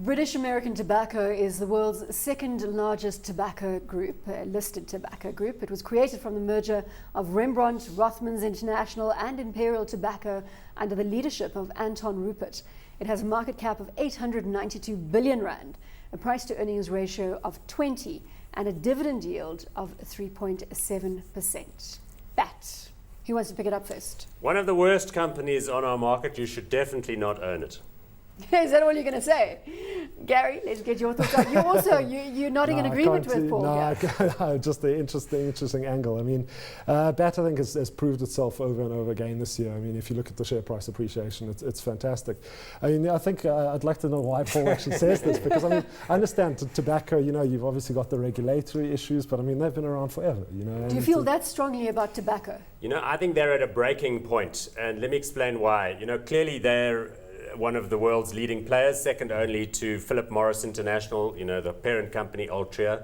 British American Tobacco is the world's second largest tobacco group, listed tobacco group. It was created from the merger of Rembrandt, Rothmans International and Imperial Tobacco under the leadership of Anton Rupert. It has a market cap of 892 billion rand, a price to earnings ratio of 20 and a dividend yield of 3.7%. Bat. Who wants to pick it up first? One of the worst companies on our market. You should definitely not own it. Is that all you're going to say? Gary, let's get your thoughts on. You're nodding in agreement with Paul. No, just the interesting angle. I mean, BAT, I think, has proved itself over and over again this year. I mean, if you look at the share price appreciation, it's fantastic. I mean, I think I'd like to know why Paul actually says this, because I mean, I understand tobacco, you've obviously got the regulatory issues, but I mean, they've been around forever, Do you feel that strongly about tobacco? I think they're at a breaking point, and let me explain why. Clearly they're one of the world's leading players, second only to Philip Morris International, the parent company Altria.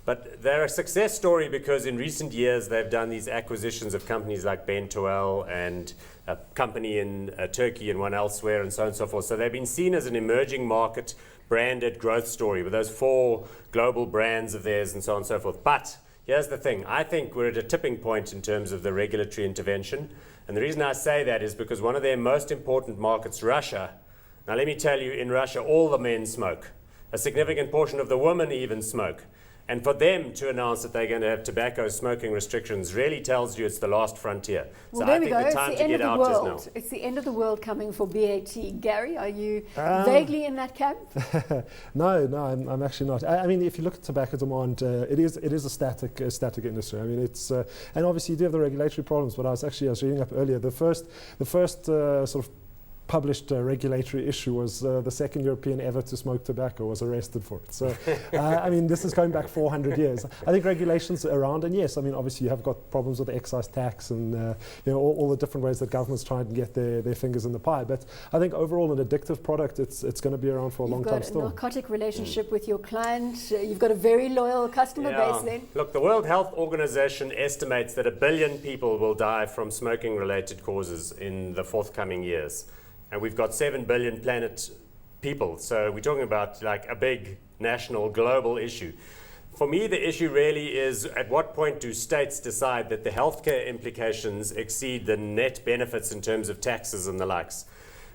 But they're a success story because in recent years they've done these acquisitions of companies like Bentoel and a company in Turkey and one elsewhere and so on and so forth. So they've been seen as an emerging market branded growth story with those 4 global brands of theirs and so on and so forth. But here's the thing. I think we're at a tipping point in terms of the regulatory intervention. And the reason I say that is because one of their most important markets, Russia, now let me tell you, in Russia, all the men smoke. A significant portion of the women even smoke. And for them to announce that they're going to have tobacco smoking restrictions really tells you it's the last frontier. Well, so I think the time to get out is now. It's the end of the world coming for BAT. Gary, are you vaguely in that camp? No, I'm actually not. I mean, if you look at tobacco demand, it is a static industry. I mean, it's and obviously you do have the regulatory problems. But I was reading up earlier. The first sort of published regulatory issue was the second European ever to smoke tobacco was arrested for it. So, I mean, this is going back 400 years. I think regulations are around, and yes, I mean, obviously you have got problems with the excise tax and all the different ways that governments try and get their fingers in the pie. But I think overall, an addictive product, it's going to be around for a long time still. You've got a narcotic relationship with your client. You've got a very loyal customer base then. Look, the World Health Organization estimates that 1 billion people will die from smoking-related causes in the forthcoming years. And we've got 7 billion planet people. So we're talking about like a big national, global issue. For me, the issue really is at what point do states decide that the healthcare implications exceed the net benefits in terms of taxes and the likes.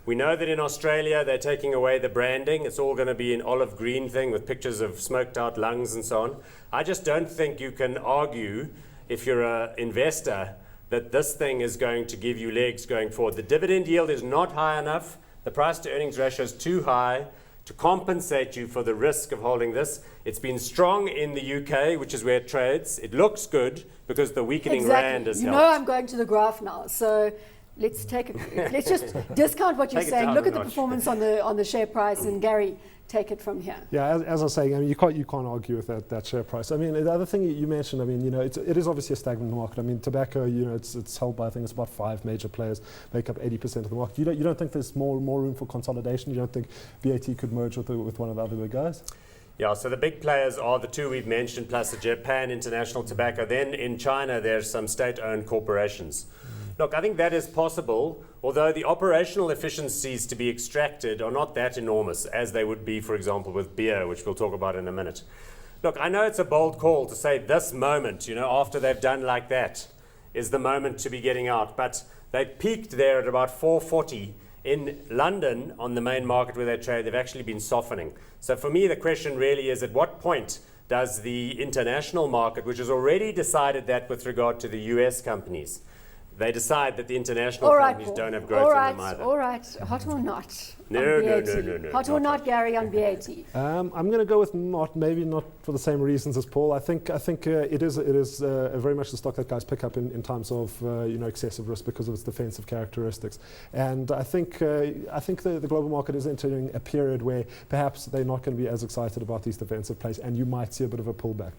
We know that in Australia, they're taking away the branding. It's all going to be an olive green thing with pictures of smoked out lungs and so on. I just don't think you can argue, if you're an investor, that this thing is going to give you legs going forward. The dividend yield is not high enough. The price to earnings ratio is too high to compensate you for the risk of holding this. It's been strong in the UK, which is where it trades. It looks good because the weakening rand has helped. I'm going to the graph now. So let's just discount what you're saying. Look at the performance on the share price, and Gary, take it from here. Yeah, as I was saying, I mean, you can't argue with that share price. I mean, the other thing you mentioned, I mean, it is obviously a stagnant market. I mean, tobacco, it's held by, I think it's about 5 major players, make up 80% of the market. You don't think there's more room for consolidation? You don't think BAT could merge with one of the other big guys? Yeah, so the big players are the 2 we've mentioned, plus the Japan International Tobacco. Then in China, there's some state-owned corporations. Look, I think that is possible, although the operational efficiencies to be extracted are not that enormous as they would be, for example, with beer, which we'll talk about in a minute. Look, I know it's a bold call to say this moment, after they've done like that, is the moment to be getting out. But they peaked there at about 440. In London, on the main market where they trade, they've actually been softening. So for me, the question really is, at what point does the international market, which has already decided that with regard to the US companies, they decide that the international companies don't have growth in them either. All right, hot or not? No. Hot or not, Gary, on BAT? I'm going to go with not, maybe not for the same reasons as Paul. I think it is very much the stock that guys pick up in times of excessive risk because of its defensive characteristics. And I think the global market is entering a period where perhaps they're not going to be as excited about these defensive plays, and you might see a bit of a pullback.